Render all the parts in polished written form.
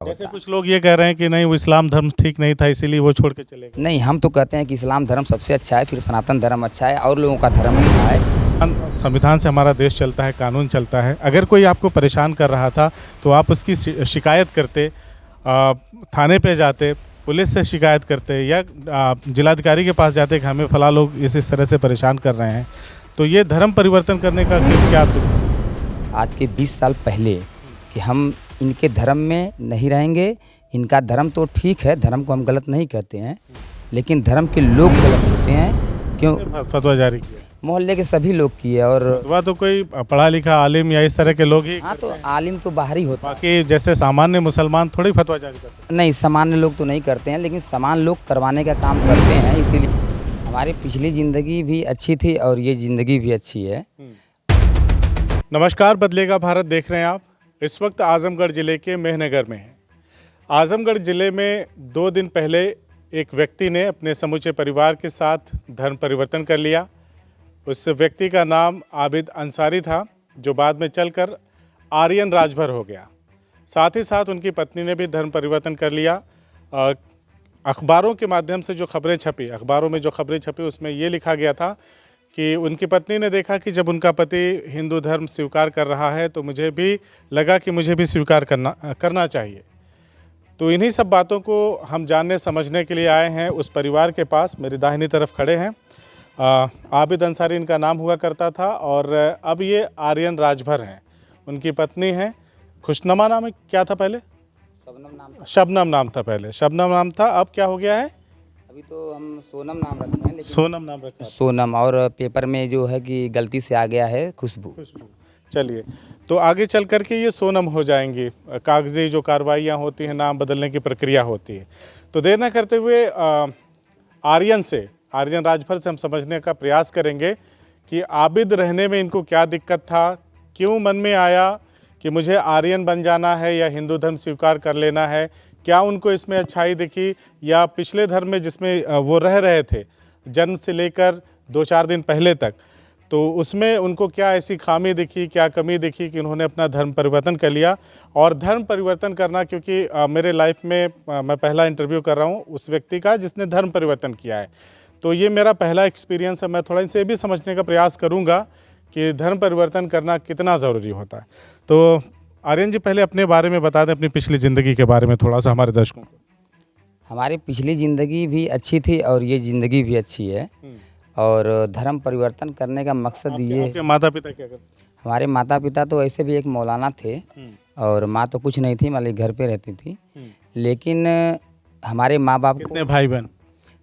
जैसे कुछ लोग ये कह रहे हैं कि नहीं, वो इस्लाम धर्म ठीक नहीं था इसीलिए वो छोड़ के चले गए। नहीं, हम तो कहते हैं कि इस्लाम धर्म सबसे अच्छा है, फिर सनातन धर्म अच्छा है और लोगों का धर्म अच्छा है। संविधान से हमारा देश चलता है, कानून चलता है। अगर कोई आपको परेशान कर रहा था तो आप उसकी शिकायत करते, थाने पे जाते, पुलिस से शिकायत करते या जिलाधिकारी के पास जाते कि हमें फला लोग इस तरह से परेशान कर रहे हैं। तो ये धर्म परिवर्तन करने का फिर क्या तुक? आज के 20 साल पहले कि हम इनके धर्म में नहीं रहेंगे, इनका धर्म तो ठीक है, धर्म को हम गलत नहीं कहते हैं, लेकिन धर्म के लोग गलत होते हैं। क्यों? फतवा जारी किया मोहल्ले के सभी लोग किए। और फतवा तो कोई पढ़ा लिखा आलिम या इस तरह के लोग ही? हाँ, तो आलिम तो बाहर ही होता है, बाकी जैसे सामान्य मुसलमान थोड़ी फतवा जारी कर सकते। नहीं, सामान्य लोग तो नहीं करते हैं, लेकिन सामान्य लोग करवाने का काम करते हैं। इसीलिए हमारी पिछली ज़िंदगी भी अच्छी थी और ये ज़िंदगी भी अच्छी है। नमस्कार, बदलेगा भारत देख रहे हैं आप। इस वक्त आजमगढ़ ज़िले के मेहनगर में हैं। आजमगढ़ ज़िले में 2 दिन पहले एक व्यक्ति ने अपने समूचे परिवार के साथ धर्म परिवर्तन कर लिया। उस व्यक्ति का नाम आबिद अंसारी था, जो बाद में चलकर आर्यन राजभर हो गया। साथ ही साथ उनकी पत्नी ने भी धर्म परिवर्तन कर लिया। अखबारों के माध्यम से जो खबरें छपी, अखबारों में जो खबरें छपी, उसमें ये लिखा गया था कि उनकी पत्नी ने देखा कि जब उनका पति हिंदू धर्म स्वीकार कर रहा है तो मुझे भी लगा कि मुझे भी स्वीकार करना चाहिए। तो इन्हीं सब बातों को हम जानने समझने के लिए आए हैं उस परिवार के पास। मेरी दाहिनी तरफ खड़े हैं आबिद अंसारी इनका नाम हुआ करता था और अब ये आर्यन राजभर हैं। उनकी पत्नी हैं, खुशनमा नाम क्या था पहले? शबनम नाम था पहले, शबनम नाम था। अब क्या हो गया है? अभी तो हम सोनम नाम रखते हैं, लेकिन सोनम नाम रखा है। सोनम, और पेपर में जो है कि गलती से आ गया है खुशबू। चलिए, तो आगे चल करके ये सोनम हो जाएंगी। कागजी जो कार्रवाइयाँ होती हैं, नाम बदलने की प्रक्रिया होती है। तो देर न करते हुए आर्यन राजभर से हम समझने का प्रयास करेंगे कि आबिद रहने में इनको क्या दिक्कत था, क्यों मन में आया कि मुझे आर्यन बन जाना है या हिंदू धर्म स्वीकार कर लेना है। क्या उनको इसमें अच्छाई दिखी या पिछले धर्म में जिसमें वो रह रहे थे जन्म से लेकर 2-4 दिन पहले तक, तो उसमें उनको क्या ऐसी खामी दिखी, क्या कमी दिखी कि उन्होंने अपना धर्म परिवर्तन कर लिया। और धर्म परिवर्तन करना, क्योंकि मेरे लाइफ में मैं पहला इंटरव्यू कर रहा हूँ उस व्यक्ति का जिसने धर्म परिवर्तन किया है, तो ये मेरा पहला एक्सपीरियंस है। मैं थोड़ा इनसे भी समझने का प्रयास करूँगा कि धर्म परिवर्तन करना कितना ज़रूरी होता है। तो आर्यन जी, पहले अपने बारे में बता दें, अपनी पिछली ज़िंदगी के बारे में थोड़ा सा हमारे दर्शकों को। हमारी पिछली ज़िंदगी भी अच्छी थी और ये ज़िंदगी भी अच्छी है। और धर्म परिवर्तन करने का मकसद ये। आपके माता पिता क्या करते? हमारे माता पिता तो ऐसे भी एक मौलाना थे और माँ तो कुछ नहीं थी, मतलब घर पे रहती थी। लेकिन हमारे माँ बाप कितने भाई बहन?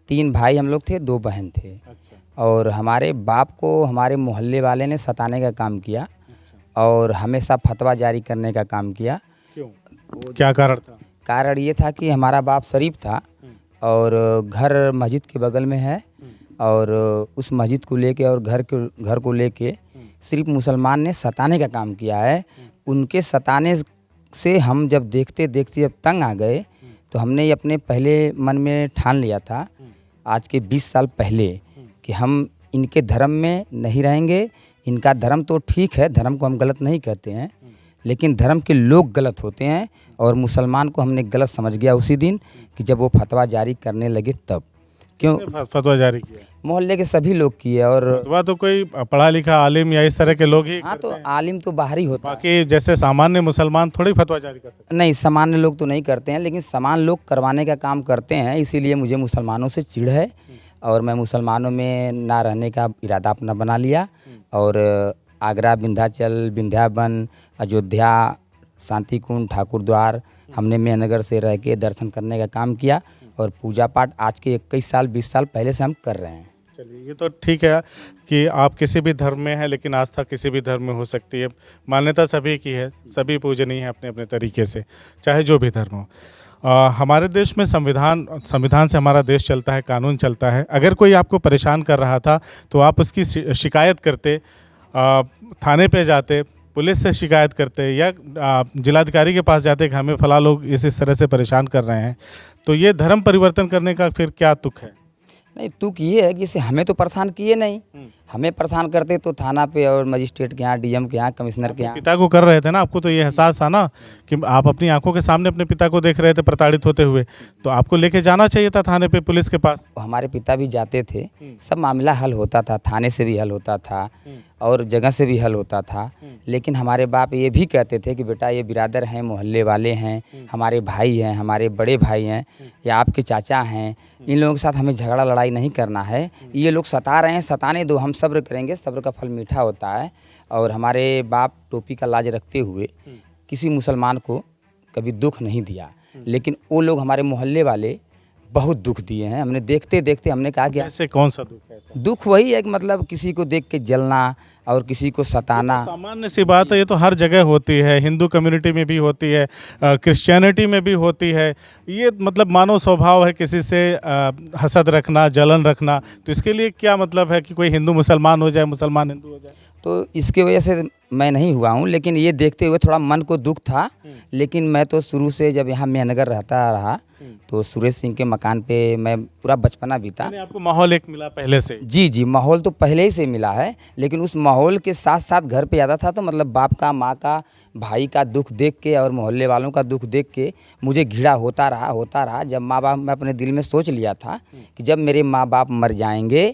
3 भाई हम लोग थे, 2 बहन थे। अच्छा। और हमारे बाप को हमारे मोहल्ले वाले ने सताने का काम किया। अच्छा। और हमेशा फतवा जारी करने का काम किया। क्यों? क्या कारण था? कारण ये था कि हमारा बाप शरीफ था और घर मस्जिद के बगल में है, और उस मस्जिद को लेके और घर को लेके सिर्फ मुसलमान ने सताने का काम किया है। उनके सताने से हम जब देखते जब तंग आ गए, तो हमने अपने पहले मन में ठान लिया था आज के 20 साल पहले कि हम इनके धर्म में नहीं रहेंगे। इनका धर्म तो ठीक है, धर्म को हम गलत नहीं कहते हैं, लेकिन धर्म के लोग गलत होते हैं। और मुसलमान को हमने गलत समझ गया उसी दिन कि जब वो फतवा जारी करने लगे तब। क्यों? फतवा जारी किया मोहल्ले के सभी लोग किए। और फतवा तो कोई पढ़ा लिखा आलिम या इस तरह के लोग ही? हाँ, तो आलिम तो बाहर ही होता है। बाकी जैसे सामान्य मुसलमान थोड़ी फतवा जारी कर सकते? नहीं, सामान्य लोग तो नहीं करते हैं, लेकिन सामान्य लोग करवाने का काम करते हैं। इसीलिए मुझे मुसलमानों से चिढ़ है और मैं मुसलमानों में ना रहने का इरादा अपना बना लिया। और आगरा, विंध्याचल, विंध्यावन, अयोध्या, शांति कुंड, ठाकुर द्वार, हमने मेहनगर से रह के दर्शन करने का काम किया। और पूजा पाठ आज के 21 साल 20 साल पहले से हम कर रहे हैं। चलिए, ये तो ठीक है कि आप किसी भी धर्म में हैं, लेकिन आस्था किसी भी धर्म में हो सकती है। मान्यता सभी की है, सभी पूजनीय है अपने अपने तरीके से, चाहे जो भी धर्म हो। हमारे देश में संविधान से हमारा देश चलता है, कानून चलता है। अगर कोई आपको परेशान कर रहा था तो आप उसकी शिकायत करते, थाने पे जाते, पुलिस से शिकायत करते या जिलाधिकारी के पास जाते कि हमें फला लोग इस तरह से परेशान कर रहे हैं। तो ये धर्म परिवर्तन करने का फिर क्या तुक है? नहीं, तुक ये है कि जैसे हमें तो परेशान किए नहीं, हमें परेशान करते तो थाना पे और मजिस्ट्रेट के यहाँ, डीएम के यहाँ, कमिश्नर के यहाँ। पिता को कर रहे थे ना, आपको तो ये एहसास था ना कि आप अपनी आंखों के सामने अपने पिता को देख रहे थे प्रताड़ित होते हुए, तो आपको लेके जाना चाहिए था थाने पे, पुलिस के पास। हमारे पिता भी जाते थे, सब मामला हल होता था, थाने से भी हल होता था और जगह से भी हल होता था। लेकिन हमारे बाप ये भी कहते थे कि बेटा ये बिरादर हैं, मोहल्ले वाले हैं, हमारे भाई हैं, हमारे बड़े भाई हैं या आपके चाचा हैं, इन लोगों के साथ हमें झगड़ा लड़ाई नहीं करना है। ये लोग सता रहे हैं, सताने दो, हम सब्र करेंगे, सब्र का फल मीठा होता है। और हमारे बाप टोपी का लाज रखते हुए किसी मुसलमान को कभी दुख नहीं दिया, लेकिन वो लोग हमारे मोहल्ले वाले बहुत दुख दिए हैं। हमने देखते देखते हमने कहा कि ऐसे कौन सा दुख है? ऐसा दुख वही है कि मतलब किसी को देख के जलना और किसी को सताना। सामान्य सी बात है, ये तो हर जगह होती है, हिंदू कम्युनिटी में भी होती है, क्रिश्चियनिटी में भी होती है। ये मतलब मानव स्वभाव है किसी से हसद रखना, जलन रखना। तो इसके लिए क्या मतलब है कि कोई हिंदू मुसलमान हो जाए, मुसलमान हिंदू हो जाए? तो इसके वजह से मैं नहीं हुआ हूँ, लेकिन ये देखते हुए थोड़ा मन को दुख था। लेकिन मैं तो शुरू से जब यहाँ मेहनगर रहता रहा तो सुरेश सिंह के मकान पे मैं पूरा बचपना बीता। यानी आपको माहौल एक मिला पहले से? जी जी, माहौल तो पहले ही से मिला है, लेकिन उस माहौल के साथ साथ घर पे आता था तो मतलब बाप का, माँ का, भाई का दुख देख के और मोहल्ले वालों का दुख देख के मुझे घृणा होता रहा। जब माँ बाप, मैं अपने दिल में सोच लिया था कि जब मेरे माँ बाप मर जाएंगे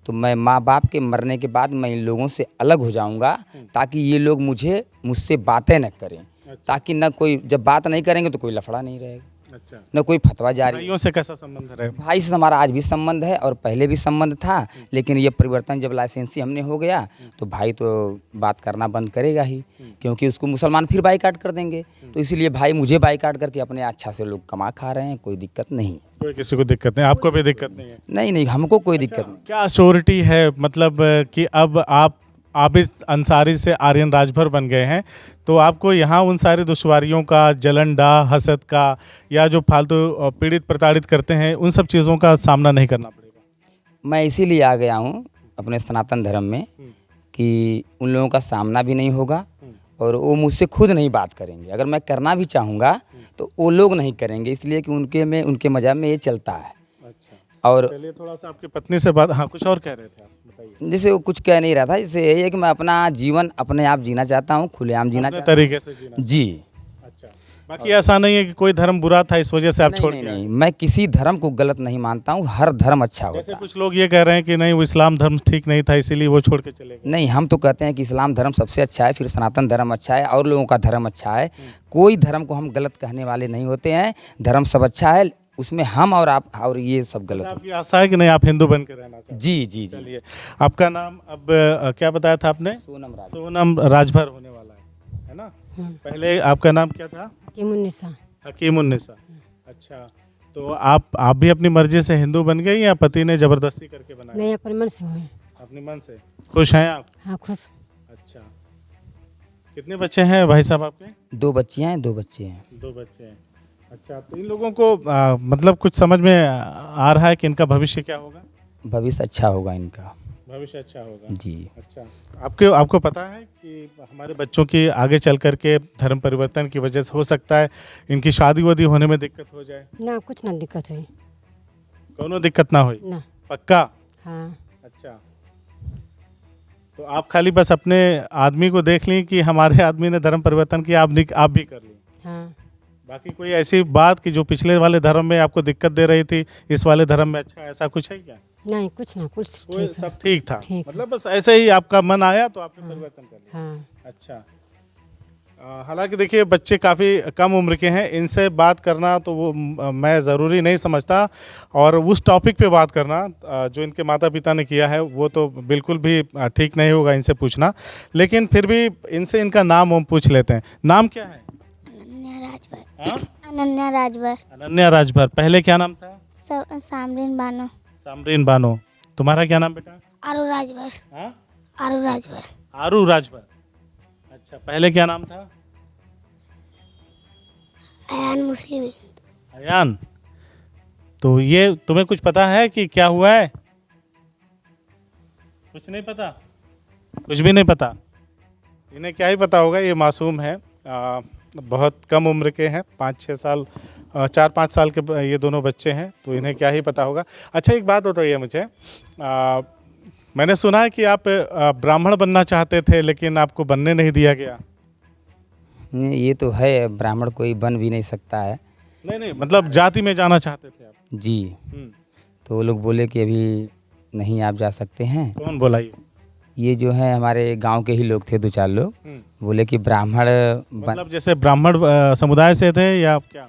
तो मैं माँ बाप के मरने के बाद मैं इन लोगों से अलग हो जाऊंगा, ताकि ये लोग मुझसे बातें न करें, ताकि न कोई, जब बात नहीं करेंगे तो कोई लफड़ा नहीं रहेगा, अच्छा, न कोई फतवा जारी। भाइयों से कैसा संबंध रहे? भाई से हमारा आज भी संबंध है और पहले भी संबंध था, लेकिन ये परिवर्तन जब लाइसेंसी हमने हो गया तो भाई तो बात करना बंद करेगा ही, क्योंकि उसको मुसलमान फिर बाईकाट कर देंगे। तो इसीलिए भाई मुझे बाईकाट करके अपने अच्छा से लोग कमा खा रहे हैं, कोई दिक्कत नहीं। कोई किसी को दिक्कत नहीं, आपको भी दिक्कत नहीं है? नहीं, हमको कोई दिक्कत नहीं। क्या श्योरिटी है मतलब कि अब आप आबिद अंसारी से आर्यन राजभर बन गए हैं, तो आपको यहाँ उन सारी दुश्वारियों का, जलन डा, हसद का, या जो फालतू पीड़ित प्रताड़ित करते हैं, उन सब चीज़ों का सामना नहीं करना पड़ेगा? मैं इसीलिए आ गया हूँ अपने सनातन धर्म में कि उन लोगों का सामना भी नहीं होगा और वो मुझसे खुद नहीं बात करेंगे। अगर मैं करना भी चाहूँगा तो वो लोग नहीं करेंगे, इसलिए कि उनके मज़हब में ये चलता है। अच्छा, और चलिए थोड़ा सा आपकी पत्नी से बात, हाँ कुछ और कह रहे थे आप, बताइए। जैसे वो कुछ कह नहीं रहा था, जैसे यही है कि मैं अपना जीवन अपने आप जीना चाहता हूँ, खुलेआम जीना अपने चाहता तरीके से जीना? हूँ। जी। अच्छा, बाकी ऐसा नहीं है कि कोई धर्म बुरा था इस वजह से आप छोड़ के आए? नहीं, मैं किसी धर्म को गलत नहीं मानता हूँ, हर धर्म अच्छा होता जैसे है। कुछ लोग ये कह रहे हैं कि नहीं वो इस्लाम धर्म ठीक नहीं था इसीलिए वो छोड़ के चले गए। नहीं, हम तो कहते हैं कि इस्लाम धर्म सबसे अच्छा है, फिर सनातन धर्म अच्छा है और लोगों का धर्म अच्छा है। कोई धर्म को हम गलत कहने वाले नहीं होते हैं, धर्म सब अच्छा है, उसमें हम और आप और ये सब गलत है। आपकी आशा है कि नहीं आप हिंदू बन के रहना चाहते हैं? जी जी जी। चलिए, आपका नाम अब क्या बताया था आपने? सोनम राज। सोनम राजभर होने वाला है ना? पहले आपका नाम क्या था? हकीमुन्निसा। हकीमुन्निसा। अच्छा, तो आप भी अपनी मर्जी से हिंदू बन गई या पति ने जबरदस्ती करके बनाया? नहीं, अपने मन से हुए। अपने मन से खुश हैं आप? हाँ, खुश। अच्छा, कितने बच्चे हैं भाई साहब आपके? 2 बच्चियाँ हैं, 2 बच्चे हैं। 2 बच्चे हैं। अच्छा, तो इन लोगों को मतलब कुछ समझ में आ रहा है कि इनका भविष्य क्या होगा? भविष्य अच्छा होगा इनका। भविष्य अच्छा होगा जी। अच्छा, आपको पता है कि हमारे बच्चों की आगे चल कर के धर्म परिवर्तन की वजह से हो सकता है इनकी शादी वादी होने में दिक्कत हो जाए? ना, कुछ ना दिक्कत हुई। कोनो दिक्कत ना हुई? ना। पक्का? हाँ। अच्छा, तो आप खाली बस अपने आदमी को देख ली कि हमारे आदमी ने धर्म परिवर्तन किया, आप भी कर ली? हाँ। बाकी कोई ऐसी बात कि जो पिछले वाले धर्म में आपको दिक्कत दे रही थी इस वाले धर्म में अच्छा, ऐसा कुछ है क्या? नहीं, कुछ ना, कुछ कोई ठीक है। सब ठीक था? ठीक है। मतलब बस ऐसे ही आपका मन आया तो आपने परिवर्तन कर लिया? हाँ। अच्छा, हालांकि देखिए बच्चे काफ़ी कम उम्र के हैं, इनसे बात करना तो वो मैं ज़रूरी नहीं समझता, और उस टॉपिक पे बात करना जो इनके माता पिता ने किया है वो तो बिल्कुल भी ठीक नहीं होगा इनसे पूछना। लेकिन फिर भी इनसे इनका नाम हम पूछ लेते हैं। नाम क्या है? अनन्या राजभर। हाँ? अनन्या राजभर। अनन्या राजभर। पहले क्या नाम था? सामरीन बानो। सामरीन बानो। तुम्हारा क्या नाम बेटा? आरू राजभर। हाँ? आरू राजभर। आरू राजभर। अच्छा, पहले क्या नाम था? अयान मुस्लिम। अयान। तो ये तुम्हें कुछ पता है कि क्या हुआ है? कुछ नहीं पता? कुछ भी नहीं पता? इन्हें क्या ही पता होगा, ये मासूम है, बहुत कम उम्र के हैं, 5-6 साल 4-5 साल के ये दोनों बच्चे हैं, तो इन्हें क्या ही पता होगा। अच्छा, एक बात बताइए मुझे, मैंने सुना है कि आप ब्राह्मण बनना चाहते थे लेकिन आपको बनने नहीं दिया गया। नहीं, ये तो है, ब्राह्मण कोई बन भी नहीं सकता है। नहीं नहीं, मतलब जाति में जाना चाहते थे आप। जी, तो वो लोग बोले कि अभी नहीं आप जा सकते हैं। कौन बोला ये जो है हमारे गांव के ही लोग थे, 2-4 लोग, बोले कि ब्राह्मण मतलब जैसे ब्राह्मण समुदाय से थे या आप क्या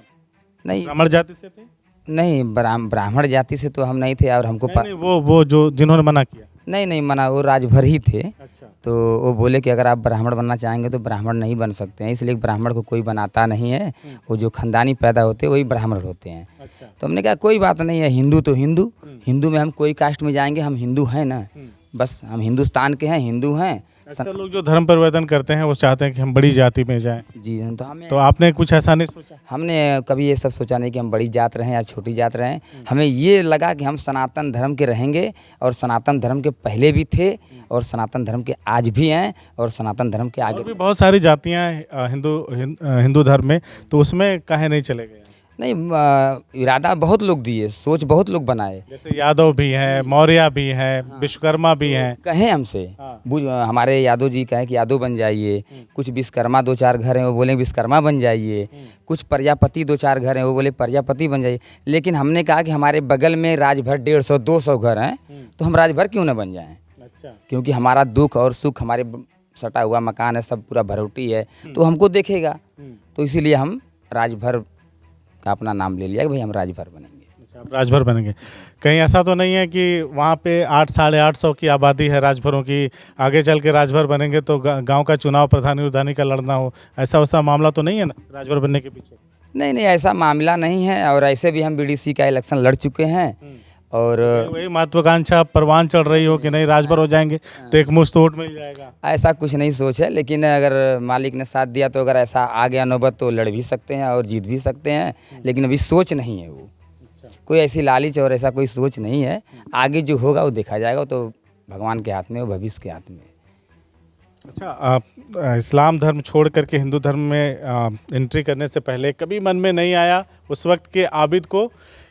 नहीं ब्राह्मण जाति से थे? नहीं, ब्राह्मण जाति से तो हम नहीं थे और हमको नहीं, वो जो जिन्होंने मना किया। नहीं मना, वो राजभर ही थे। अच्छा। तो वो बोले कि अगर आप ब्राह्मण बनना चाहेंगे तो ब्राह्मण नहीं बन सकते हैं, इसलिए ब्राह्मण को कोई बनाता नहीं है, वो जो खानदानी पैदा होते हैं वही ब्राह्मण होते हैं। अच्छा। तो हमने कहा कोई बात नहीं है, हिंदू तो हिंदू, हिंदू में हम कोई कास्ट में जाएंगे, हम हिंदू हैं ना, बस हम हिंदुस्तान के हैं, हिंदू हैं। अक्सर लोग जो धर्म परिवर्तन करते हैं वो चाहते हैं कि हम बड़ी जाति में जाएं। जी, तो हमें तो आपने कुछ ऐसा नहीं सोचा? हमने कभी ये सब सोचा नहीं कि हम बड़ी जात रहें या छोटी जात रहें। हमें ये लगा कि हम सनातन धर्म के रहेंगे, और सनातन धर्म के पहले भी थे और सनातन धर्म के आज भी हैं और सनातन धर्म के आगे और भी बहुत सारी जातियां हैं हिंदू धर्म में, तो उसमें काहे नहीं चले गए? नहीं, इरादा बहुत लोग दिए, सोच बहुत लोग बनाए। जैसे यादव भी हैं, मौर्य भी हैं, विश्वकर्मा भी हैं। कहें हमसे, हमारे यादव जी कहें कि यादव बन जाइए, कुछ विश्वकर्मा 2-4 घर हैं वो बोले विश्वकर्मा बन जाइए, कुछ प्रजापति 2-4 घर हैं वो बोले प्रजापति बन जाइए। लेकिन हमने कहा कि हमारे बगल में राजभर 150-200 घर हैं, तो हम राजभर क्यों ना बन जाएं? अच्छा। क्योंकि हमारा दुख और सुख, हमारे सटा हुआ मकान है, सब पूरा भरौटी है, तो हमको देखेगा। तो इसीलिए हम राजभर का अपना नाम ले लिया कि भाई हम राजभर बनेंगे। अच्छा, आप राजभर बनेंगे। कहीं ऐसा तो नहीं है कि वहाँ पे 800-850 की आबादी है राजभरों की, आगे चल के राजभर बनेंगे तो गांव का चुनाव प्रधानी उधानी का लड़ना हो, ऐसा वैसा मामला तो नहीं है ना राजभर बनने के पीछे? नहीं, ऐसा मामला नहीं है, और ऐसे भी हम बीडीसी का इलेक्शन लड़ चुके हैं। और वही महत्वाकांक्षा परवान चढ़ रही हो कि नहीं राजभर हो जाएंगे तो एक मुश्त वोट मिल जाएगा। ऐसा कुछ नहीं सोच है, लेकिन अगर मालिक ने साथ दिया तो अगर ऐसा आ गया नौबत तो लड़ भी सकते हैं और जीत भी सकते हैं, लेकिन अभी सोच नहीं है वो। कोई ऐसी लालच और ऐसा कोई सोच नहीं है। आगे जो होगा वो देखा जाएगा, तो भगवान के हाथ में, वो भविष्य के हाथ में। अच्छा, आप इस्लाम धर्म छोड़ करके हिंदू धर्म में एंट्री करने से पहले कभी मन में नहीं आया उस वक्त के आबिद को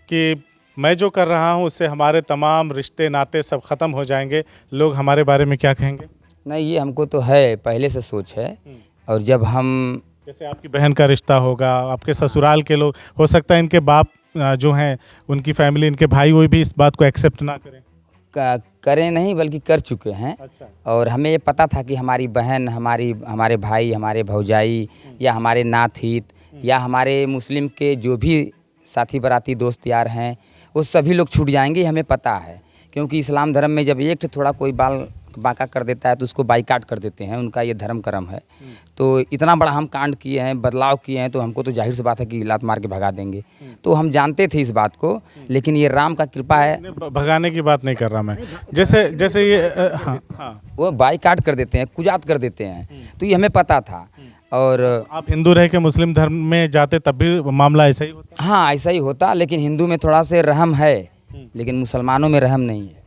कि मैं जो कर रहा हूँ उससे हमारे तमाम रिश्ते नाते सब ख़त्म हो जाएंगे, लोग हमारे बारे में क्या कहेंगे? नहीं, ये हमको तो है, पहले से सोच है। और जब हम, जैसे आपकी बहन का रिश्ता होगा, आपके ससुराल के लोग, हो सकता है इनके बाप जो हैं उनकी फैमिली, इनके भाई, वो भी इस बात को एक्सेप्ट ना करें। करें नहीं बल्कि कर चुके हैं। अच्छा। और हमें ये पता था कि हमारी बहन, हमारे भाई, हमारे भौजाई या हमारे नाथ हित या हमारे मुस्लिम के जो भी साथी बराती दोस्त यार हैं, वो सभी लोग छूट जाएंगे, हमें पता है। क्योंकि इस्लाम धर्म में जब एक थोड़ा कोई बाल बांका कर देता है तो उसको बाइकाट कर देते हैं, उनका ये धर्म कर्म है। तो इतना बड़ा हम कांड किए हैं, बदलाव किए हैं, तो हमको तो जाहिर सी बात है कि लात मार के भगा देंगे। तो हम जानते थे इस बात को, लेकिन ये राम का कृपा है। भगाने की बात नहीं कर रहा मैं, जैसे ये हाँ, वो बाइकाट कर देते हैं, कुजात कर देते हैं, तो ये हमें पता था। और आप हिंदू रह के मुस्लिम धर्म में जाते तब भी मामला ऐसा ही होता? हाँ, ऐसा ही होता, लेकिन हिंदू में थोड़ा से रहम है, लेकिन मुसलमानों में रहम नहीं है।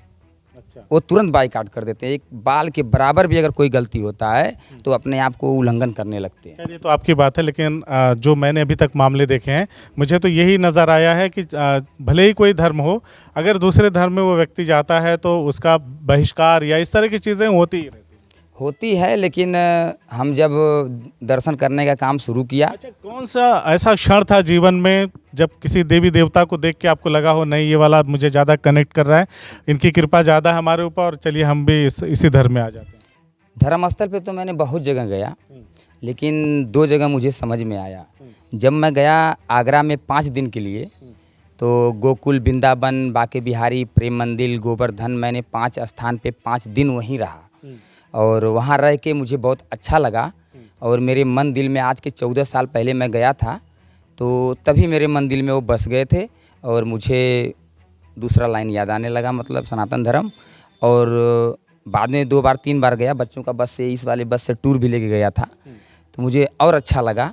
अच्छा। वो तुरंत बाइकाट कर देते हैं। एक बाल के बराबर भी अगर कोई गलती होता है तो अपने आप को उल्लंघन करने लगते हैं। ये तो आपकी बात है, लेकिन जो मैंने अभी तक मामले देखे हैं, मुझे तो यही नज़र आया है कि भले ही कोई धर्म हो, अगर दूसरे धर्म में वो व्यक्ति जाता है तो उसका बहिष्कार या इस तरह की चीज़ें होती है। लेकिन हम जब दर्शन करने का काम शुरू किया। अच्छा, कौन सा ऐसा क्षण था जीवन में जब किसी देवी देवता को देख के आपको लगा हो नहीं ये वाला मुझे ज़्यादा कनेक्ट कर रहा है, इनकी कृपा ज़्यादा है हमारे ऊपर, और चलिए हम भी इसी धर्म में आ जाते हैं? धर्म स्थल पे तो मैंने बहुत जगह गया, लेकिन 2 जगह मुझे समझ में आया। जब मैं गया आगरा में 5 दिन के लिए, तो गोकुल, वृंदावन, बाके बिहारी, प्रेम मंदिर, गोवर्धन, मैंने 5 स्थान पे 5 दिन वहीं रहा। और वहाँ रह के मुझे बहुत अच्छा लगा। और मेरे मन दिल में, आज के 14 साल पहले मैं गया था, तो तभी मेरे मन दिल में वो बस गए थे, और मुझे दूसरा लाइन याद आने लगा, मतलब सनातन धर्म। और बाद में 2 बार 3 बार गया, बच्चों का बस से, इस वाले बस से टूर भी लेके गया था, तो मुझे और अच्छा लगा।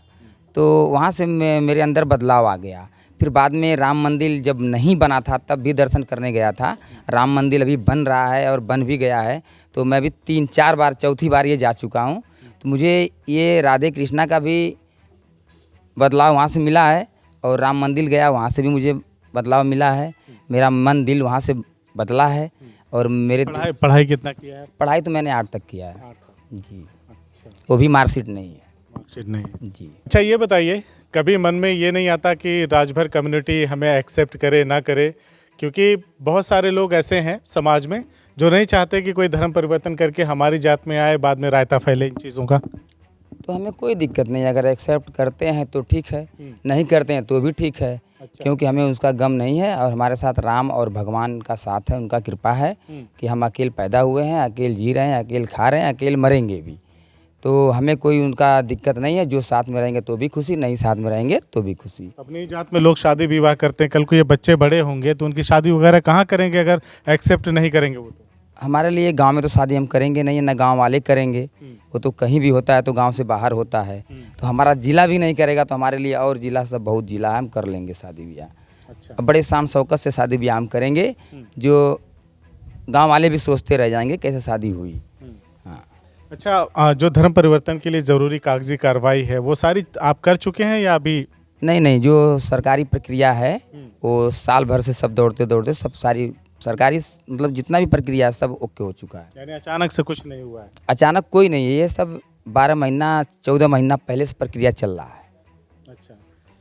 तो वहाँ से मेरे अंदर बदलाव आ गया। फिर बाद में राम मंदिर जब नहीं बना था तब भी दर्शन करने गया था। राम मंदिर अभी बन रहा है और बन भी गया है, तो मैं भी 3-4 बार, चौथी बार ये जा चुका हूँ। तो मुझे ये राधे कृष्णा का भी बदलाव वहाँ से मिला है, और राम मंदिर गया, वहाँ से भी मुझे बदलाव मिला है। मेरा मन दिल वहाँ से बदला है, और मेरे पढ़ाई कितना किया है? पढ़ाई तो मैंने 8 तक किया है 8 तक। जी। अच्छा, वो भी मार्कशीट नहीं है मार्कशीट नहीं है। जी। अच्छा, ये बताइए, कभी मन में ये नहीं आता कि राजभर कम्युनिटी हमें एक्सेप्ट करे ना करे? क्योंकि बहुत सारे लोग ऐसे हैं समाज में जो नहीं चाहते कि कोई धर्म परिवर्तन करके हमारी जात में आए, बाद में रायता फैले इन चीज़ों का। तो हमें कोई दिक्कत नहीं है, अगर एक्सेप्ट करते हैं तो ठीक है, नहीं करते हैं तो भी ठीक है। अच्छा। क्योंकि हमें उसका गम नहीं है और हमारे साथ राम और भगवान का साथ है, उनका कृपा है कि हम अकेले पैदा हुए हैं, अकेले जी रहे हैं, अकेले खा रहे हैं, अकेले मरेंगे भी। तो हमें कोई उनका दिक्कत नहीं है, जो साथ में रहेंगे तो भी खुशी, नहीं साथ में रहेंगे तो भी खुशी। अपनी जात में लोग शादी विवाह करते हैं, कल को ये बच्चे बड़े होंगे तो उनकी शादी वगैरह कहाँ करेंगे अगर एक्सेप्ट नहीं करेंगे वो? तो हमारे लिए गांव में तो शादी हम करेंगे नहीं, ना गांव वाले करेंगे, वो तो कहीं भी होता है तो गांव से बाहर होता है। तो हमारा जिला भी नहीं करेगा तो हमारे लिए और जिला सब बहुत जिला है, हम कर लेंगे शादी ब्याह। अच्छा। अब बड़े शान शौकत से शादी ब्याह हम करेंगे, जो गांव वाले भी सोचते रह जाएंगे कैसे शादी हुई। हाँ। अच्छा, जो धर्म परिवर्तन के लिए ज़रूरी कागजी कार्रवाई है वो सारी आप कर चुके हैं या अभी? नहीं, जो सरकारी प्रक्रिया है वो साल भर से सब दौड़ते दौड़ते सब सारी सरकारी मतलब जितना भी प्रक्रिया है सब ओके हो चुका है। यानी अचानक से कुछ नहीं हुआ है? अचानक कोई नहीं है, ये सब 12 महीना 14 महीना पहले से प्रक्रिया चल रहा है। अच्छा।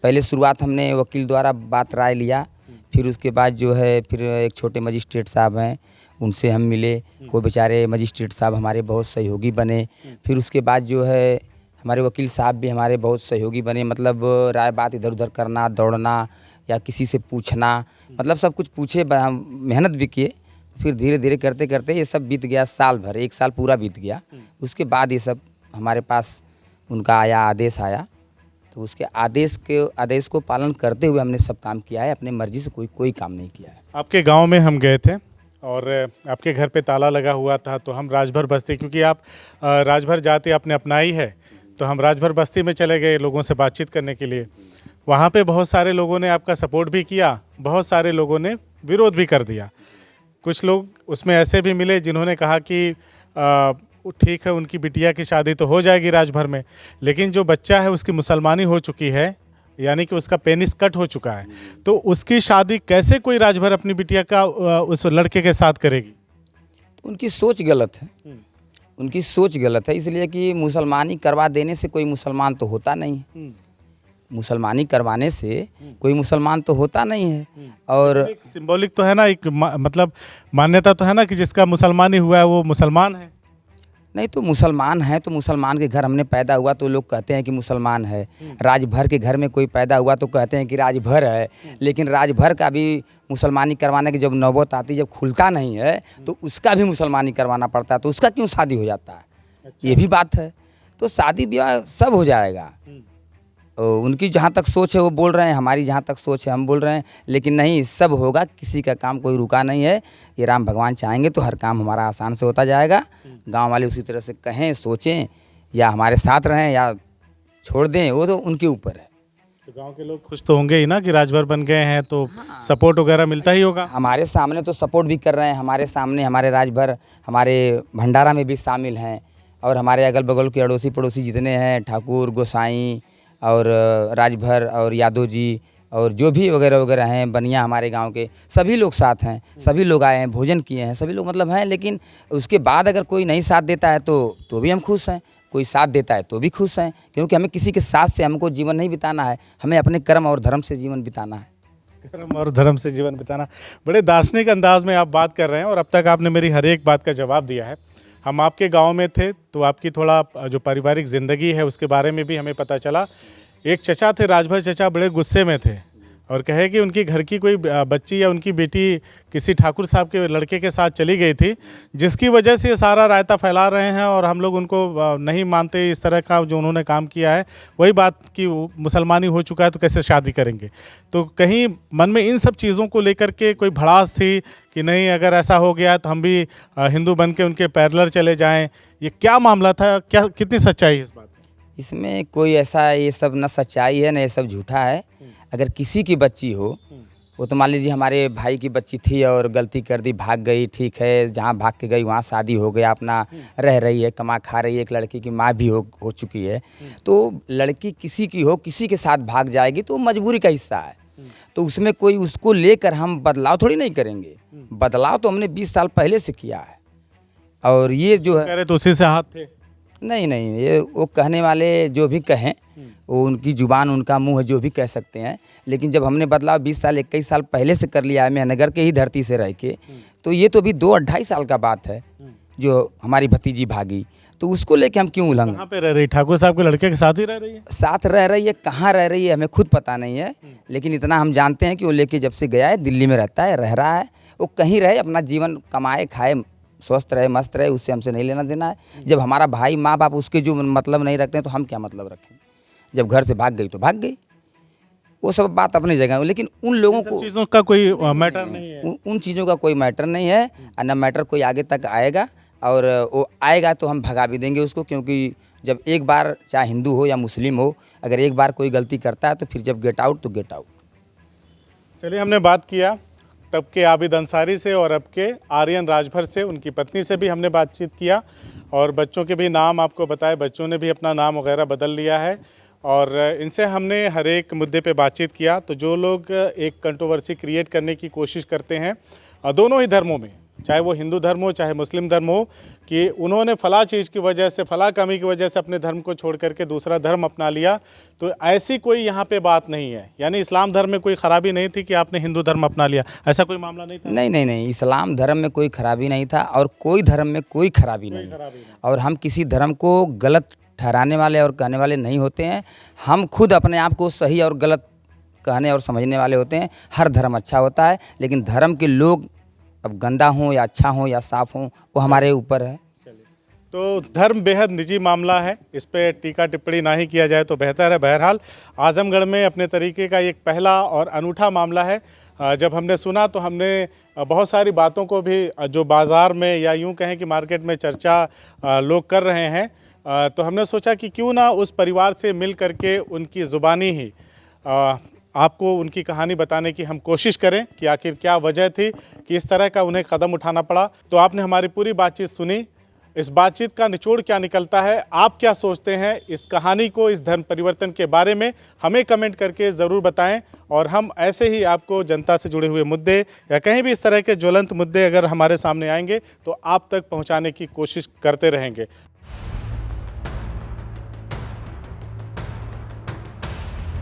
पहले शुरुआत हमने वकील द्वारा बात राय लिया, फिर उसके बाद जो है फिर एक छोटे मजिस्ट्रेट साहब हैं उनसे हम मिले, वो बेचारे मजिस्ट्रेट साहब हमारे बहुत सहयोगी बने। फिर उसके बाद जो है हमारे वकील साहब भी हमारे बहुत सहयोगी बने, मतलब राय बात इधर उधर करना, दौड़ना या किसी से पूछना, मतलब सब कुछ पूछे, मेहनत भी किए। फिर धीरे धीरे करते करते ये सब बीत गया, साल भर 1 साल पूरा बीत गया। उसके बाद ये सब हमारे पास उनका आया, आदेश आया, तो उसके आदेश को पालन करते हुए हमने सब काम किया है, अपने मर्जी से कोई काम नहीं किया है। आपके गांव में हम गए थे और आपके घर पे ताला लगा हुआ था, तो हम राजभर बस्ती, क्योंकि आप राजभर जाति आपने अपनाई है, तो हम राजभर बस्ती में चले गए लोगों से बातचीत करने के लिए। वहाँ पे बहुत सारे लोगों ने आपका सपोर्ट भी किया, बहुत सारे लोगों ने विरोध भी कर दिया। कुछ लोग उसमें ऐसे भी मिले जिन्होंने कहा कि ठीक है, उनकी बिटिया की शादी तो हो जाएगी राजभर में, लेकिन जो बच्चा है उसकी मुसलमानी हो चुकी है, यानी कि उसका पेनिस कट हो चुका है, तो उसकी शादी कैसे कोई राजभर अपनी बिटिया का उस लड़के के साथ करेगी? तो उनकी सोच गलत है, उनकी सोच गलत है, इसलिए कि मुसलमानी करवा देने से कोई मुसलमान तो होता नहीं है, मुसलमानी करवाने से कोई मुसलमान तो होता नहीं है। और एक सिंबॉलिक तो है ना, एक मतलब मान्यता तो है ना कि जिसका मुसलमानी हुआ है वो मुसलमान है। नहीं, तो मुसलमान है तो मुसलमान के घर हमने पैदा हुआ तो लोग कहते हैं कि मुसलमान है। राजभर के घर में कोई पैदा हुआ तो कहते हैं कि राजभर है, लेकिन राजभर का भी मुसलमानी करवाने की जब नौबत आती, जब खुलता नहीं है तो उसका भी मुसलमानी करवाना पड़ता है, तो उसका क्यों शादी हो जाता है? अच्छा। ये भी बात है। तो शादी ब्याह सब हो जाएगा। उनकी जहाँ तक सोच है वो बोल रहे हैं, हमारी जहाँ तक सोच है हम बोल रहे हैं, लेकिन नहीं, सब होगा, किसी का काम कोई रुका नहीं है। ये राम भगवान चाहेंगे तो हर काम हमारा आसान से होता जाएगा। गांव वाले उसी तरह से कहें, सोचें, या हमारे साथ रहें या छोड़ दें, वो तो उनके ऊपर है। तो गांव के लोग खुश तो होंगे ही ना कि राजभर बन गए हैं, तो सपोर्ट वगैरह मिलता ही होगा। हमारे सामने तो सपोर्ट भी कर रहे हैं, हमारे सामने हमारे राजभर हमारे भंडारा में भी शामिल हैं, और हमारे अगल बगल के अड़ोसी पड़ोसी जितने हैं, ठाकुर, गोसाई और राजभर और यादव जी और जो भी वगैरह वगैरह हैं, बनिया हमारे गांव के सभी लोग साथ हैं, सभी लोग आए हैं, भोजन किए हैं, सभी लोग मतलब हैं। लेकिन उसके बाद अगर कोई नहीं साथ देता है तो भी हम खुश हैं, कोई साथ देता है तो भी खुश हैं, क्योंकि हमें किसी के साथ से हमको जीवन नहीं बिताना है, हमें अपने कर्म और धर्म से जीवन बिताना है। कर्म और धर्म से जीवन बिताना। बड़े दार्शनिक अंदाज में आप बात कर रहे हैं और अब तक आपने मेरी हर एक बात का जवाब दिया है। हम आपके गांव में थे तो आपकी थोड़ा जो पारिवारिक ज़िंदगी है उसके बारे में भी हमें पता चला। एक चचा थे, राजभर चचा, बड़े गुस्से में थे और कहे कि उनकी घर की कोई बच्ची या उनकी बेटी किसी ठाकुर साहब के लड़के के साथ चली गई थी, जिसकी वजह से ये सारा रायता फैला रहे हैं और हम लोग उनको नहीं मानते। इस तरह का जो उन्होंने काम किया है, वही बात कि मुसलमानी हो चुका है तो कैसे शादी करेंगे। तो कहीं मन में इन सब चीज़ों को लेकर के कोई भड़ास थी कि नहीं, अगर ऐसा हो गया तो हम भी हिंदू बन के उनके पैरेलल चले जाएँ? ये क्या मामला था, क्या कितनी सच्चाई है इस बात में? इसमें कोई ऐसा ये सब न सच्चाई है न ये सब झूठा है। अगर किसी की बच्ची हो, वो तो मान लीजिए हमारे भाई की बच्ची थी और गलती कर दी, भाग गई, ठीक है, जहाँ भाग के गई वहाँ शादी हो गया, अपना रह रही है, कमा खा रही है, एक लड़की की माँ भी हो चुकी है। तो लड़की किसी की हो, किसी के साथ भाग जाएगी तो मजबूरी का हिस्सा है, तो उसमें कोई उसको लेकर हम बदलाव थोड़ी नहीं करेंगे। बदलाव तो हमने 20 साल पहले से किया है। और ये जो है कह रहे तो उसी से हाथ थे। नहीं नहीं, ये वो कहने वाले जो भी कहें वो उनकी ज़ुबान उनका मुंह है, जो भी कह सकते हैं। लेकिन जब हमने बदलाव 20 साल 21 साल पहले से कर लिया है मेहनगर के ही धरती से रह के, तो ये तो भी 2-2.5 साल का बात है जो हमारी भतीजी भागी, तो उसको लेके हम क्यों उल्लंघन। कहाँ पे रह रही? ठाकुर साहब के लड़के के साथ ही रह रही है? साथ रह रही है, कहाँ रह रही है हमें खुद पता नहीं है, लेकिन इतना हम जानते हैं कि वो लेके जब से गया है दिल्ली में रहता है, रह रहा है। वो कहीं रहे, अपना जीवन कमाए खाए, स्वस्थ रहे, मस्त रहे, उससे हमसे नहीं लेना देना है। जब हमारा भाई माँ बाप उसके जो मतलब नहीं रखते हैं तो हम क्या मतलब रखें। जब घर से भाग गई तो भाग गई, वो सब बात अपनी जगह है। लेकिन उन लोगों को चीज़ों का कोई मैटर नहीं है। उन चीज़ों का कोई मैटर नहीं है, और न मैटर कोई आगे तक आएगा। और वो आएगा तो हम भगा भी देंगे उसको, क्योंकि जब एक बार चाहे हिंदू हो या मुस्लिम हो, अगर एक बार कोई गलती करता है तो फिर जब गेट आउट तो गेट आउट। चलिए, हमने बात किया तब के आबिद अंसारी से और अब के आर्यन राजभर से, उनकी पत्नी से भी हमने बातचीत किया और बच्चों के भी नाम आपको बताए। बच्चों ने भी अपना नाम वगैरह बदल लिया है और इनसे हमने हर एक मुद्दे पे बातचीत किया। तो जो लोग एक कंट्रोवर्सी क्रिएट करने की कोशिश करते हैं दोनों ही धर्मों में, चाहे वो हिंदू धर्म हो चाहे मुस्लिम धर्म हो, कि उन्होंने फला चीज़ की वजह से, फला कमी की वजह से अपने धर्म को छोड़ करके दूसरा धर्म अपना लिया, तो ऐसी कोई यहाँ पे बात नहीं है। यानी इस्लाम धर्म में कोई खराबी नहीं थी कि आपने हिंदू धर्म अपना लिया, ऐसा कोई मामला नहीं था? नहीं नहीं नहीं, इस्लाम धर्म में कोई खराबी नहीं था और कोई धर्म में कोई खराबी नहीं। और हम किसी धर्म को गलत ठहराने वाले और कहने वाले नहीं होते हैं। हम खुद अपने आप को सही और गलत कहने और समझने वाले होते हैं। हर धर्म अच्छा होता है, लेकिन धर्म के लोग अब गंदा हों या अच्छा हों या साफ़ हों, वो हमारे ऊपर है। तो धर्म बेहद निजी मामला है, इस पर टीका टिप्पणी ना ही किया जाए तो बेहतर है। बहरहाल आजमगढ़ में अपने तरीके का एक पहला और अनूठा मामला है। जब हमने सुना तो हमने बहुत सारी बातों को भी जो बाज़ार में या यूं कहें कि मार्केट में चर्चा लोग कर रहे हैं, तो हमने सोचा कि क्यों ना उस परिवार से मिल करके उनकी ज़ुबानी ही आपको उनकी कहानी बताने की हम कोशिश करें कि आखिर क्या वजह थी कि इस तरह का उन्हें कदम उठाना पड़ा। तो आपने हमारी पूरी बातचीत सुनी। इस बातचीत का निचोड़ क्या निकलता है, आप क्या सोचते हैं इस कहानी को, इस धर्म परिवर्तन के बारे में, हमें कमेंट करके ज़रूर बताएं। और हम ऐसे ही आपको जनता से जुड़े हुए मुद्दे या कहीं भी इस तरह के ज्वलंत मुद्दे अगर हमारे सामने आएंगे तो आप तक पहुंचाने की कोशिश करते रहेंगे।